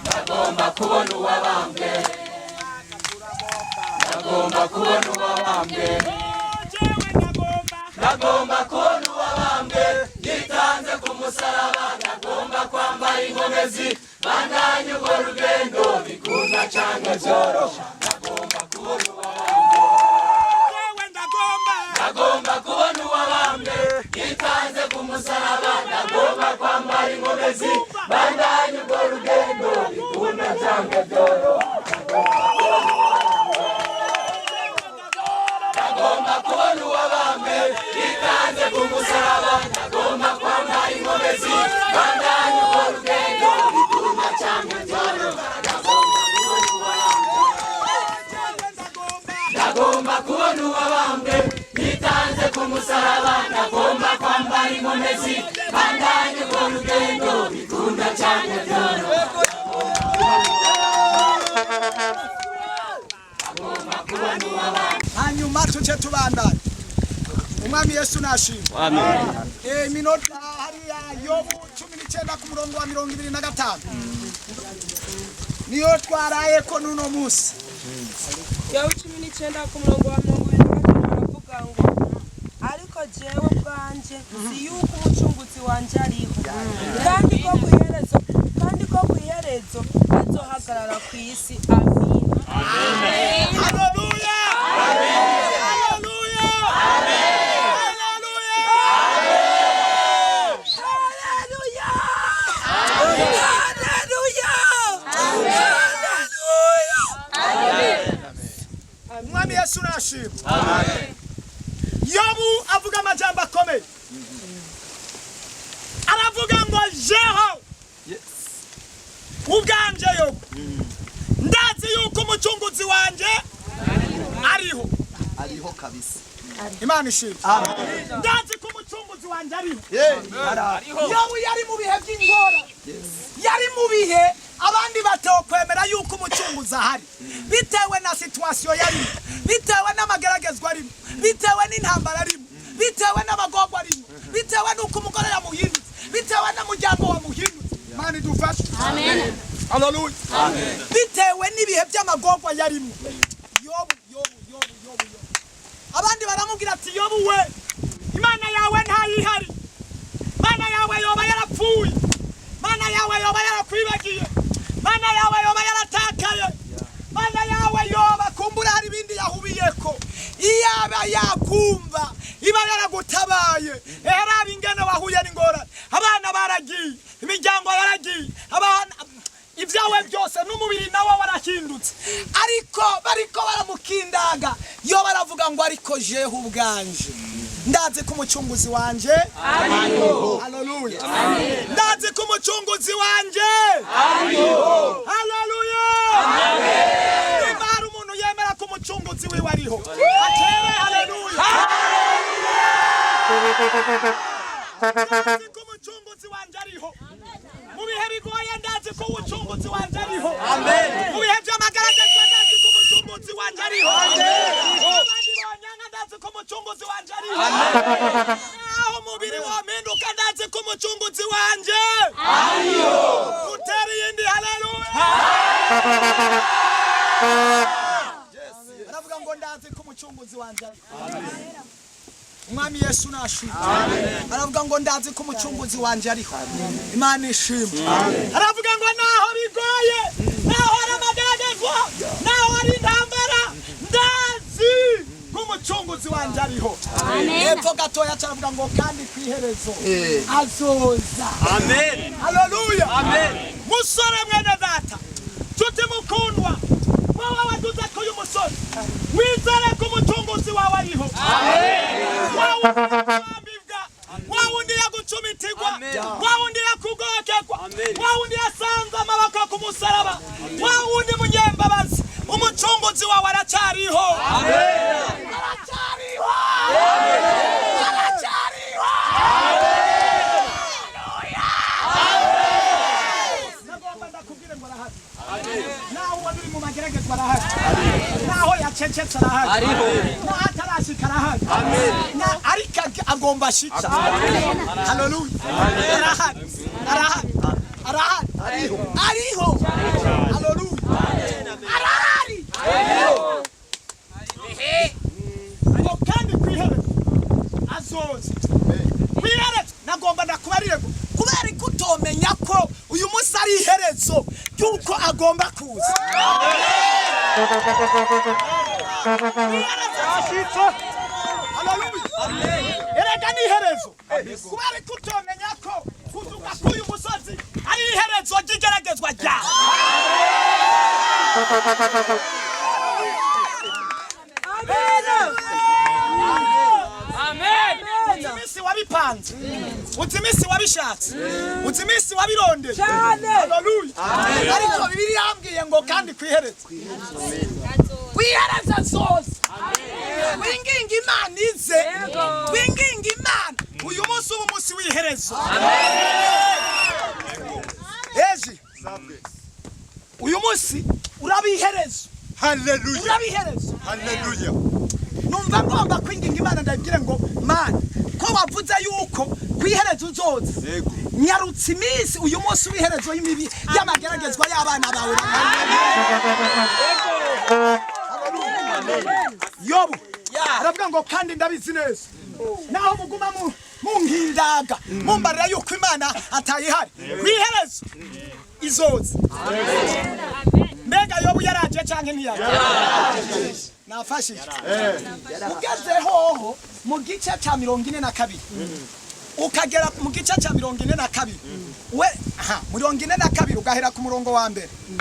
Ndagomba kubona uwabambwe. Ndagomba kubona uwabambwe. Ndagomba kubona uwabambwe. Yitanze ku musaraba. Ndagomba kwambara inkomezi. Bandanye urwo rugendo bikunda cyane byoroshye. Ndagomba kubona uwabambwe. Ndagomba kubona uwabambwe. Yitanze ku musaraba. Ndagomba kwambara inkomezi. Bandanye urwo rugendo bikunda cyane byoroshye. Ndagomba kubona uwabambwe. Yitanze ku musaraba. Ndagomba kwambara inkomezi. Bandanye urwo rugendo bikunda cyane byoroshye. Ndagomba kubona uwabambwe. Yitanze ku musaraba. Ndagomba kwambara inkomezi. Bandanye urwo rugendo bikunda cyane byoroshye. Hanyuma tuce tubandanye. Umwami Yesu nashimwe. Amen. Minota hariya Yobu 19 ku murongo wa 25. Niyo twaraye ko nuno musi. Yobu 19 ku murongo wa 25 aravuga ngo ariko jewe bwanje si yuko umucunguzi wanje ariho. Kandi ko kuiherezo azohagarara ku isi. Amen. Amen. Hallelujah. Amen. Hallelujah. Amen. Hallelujah. Hallelujah. Mwami Yesu nashimwe. Amen. Yobu avuga amajambo akomeye. Aravuga ngo jeho. Yes. Ubwanje Yobu. Ndazi yuko umucunguzi wanje ariho kabisa. Imana ishimwe. Amen. Ndazi ko umucunguzi wanje ariho. Yobu yari mu bihe by'ingora. Yari mu bihe abandi batokwemera yuko umucunguzi ahari. Bitewe na situation yari, bitewe n'amageragezwa ari, bitewe n'intambara ari, bitewe n'abagogwa ari, bitewe n'uko umugore yamuhindutse, bitewe n'umuryango wamuhindutse. Imana idufashe. Amen. Hallelujah. Amen. Bitewe n'ibihe by'amagogwa yarimo. Yobu. Abandi baramubwira ati Yobu we, Imana yawe ntayihari. Mana yawe yoba yarapfuye. Mana yawe yoba yarapwibagiye. Mana yawe yoba yaratakaye. Mana yawe yoba kumbura hari ibindi yahubiyeko. Iyaba yakumva iba yaragutabaye. Ehera ingene wahuye n'ingora. Abana baragiye, imiryango yaragiye. Abana ibyawe byose n'umubiri nawe warahindutse. Ariko bariko baramukindaga. Yo baravuga ngo ariko jeho ubwanje. Ndazi ko umucunguzi wanje ariho. Hallelujah. Amen. Ndazi ko umucunguzi wanje ariho. Hallelujah. Amen. Imara umuntu yemera ko umucunguzi wiwe ariho. Atere hallelujah. Ndazi ko umucunguzi wanje ariho. Mu bihe bigoye ndazi ko umucunguzi wanje ariho. Amen. Mu bihe by'amagaragaza ndazi ko umucunguzi wanje ariho. Amen. Ndazi ko umucunguzi wanje ariho. Amen. Aho mubiri wamenduka ndazi ko umucunguzi wanje ariho. Uteri yindi hallelujah. Yes. Aravuga ngo ndazi ko umucunguzi wanje ariho. Amen. Mwami Yesu nashimwe. Amen. Aravuga ngo ndazi ko umucunguzi wanje ariho. Imana ishimwe. Aravuga ngo naho bigoye, naho ari amageragezwa, naho ari intambara, ndazi ko umucunguzi wanje ariho. Epfo gatoya cyaravuga ngo kandi kwiherezo azoza. Amen. Hallelujah. Amen. Musore mwene data, tuti mukundwa, wowe waduze ko uyu musozi, wizere ko umucunguzi wawe ariho. Amen. Wawundi yagucumitigwa, wawundi yakugokekwa, wawundi yasanze amaboko ku musaraba, wawundi munyembabazi, umucunguzi wawe aracyariho. Amen. Aracyariho. Amen. Aracyariho. Amen. Hallelujah. Nagomba ndakubwire ngo arahari. Amen. Naho wari mu mageragezwa arahari. Naho yacecetse arahari. Naho atarashika arahari. Amen. agomba ashitsa. Haleluya. Arahari. Ariho. Haleluya. Arahari. Ngo kandi kwihere azoze. Kwihere nagomba ndakubarire kubera kutomenya ko uyu munsi ari iherezo ryuko agomba kuza. Erega ni iherezo kubera kutomenya ko kuzuka k'uyu musozi ari iherezo ry'igeragezwa ryawe. Utimisi wabipanze, utimisi wabishatse, utimisi wabirondeye. Haleluya. Ariko Bibiliya yambwiye ngo kandi kwihereza. Kwihereza zose. Winginga Imana ize. Winginga Imana. Uyu munsi umunsi w'iherezo. Eji. Uyu munsi urabiherezo. Haleluya. Urabiherezo. Haleluya. Numva ngomba kwinginga Imana ndabwire ngo Mana ko wavuze yuko kwiherezo uzoze. Nyarutse iminsi uyu munsi w'iherezo y'imibi y'amageragezwa y'abana bawe. Yobu aravuga ngo kandi ndabizi neza naho muguma munkindaga mumbarira yuko Imana atayihari kwiherezo izoze. Mbega Yobu yaraje canke ntiyaje? Nafashije. Ugeze hoho mu gice ca 42 ukagera mu gice ca 42 we 42 ugahera ku murongo wa mbere.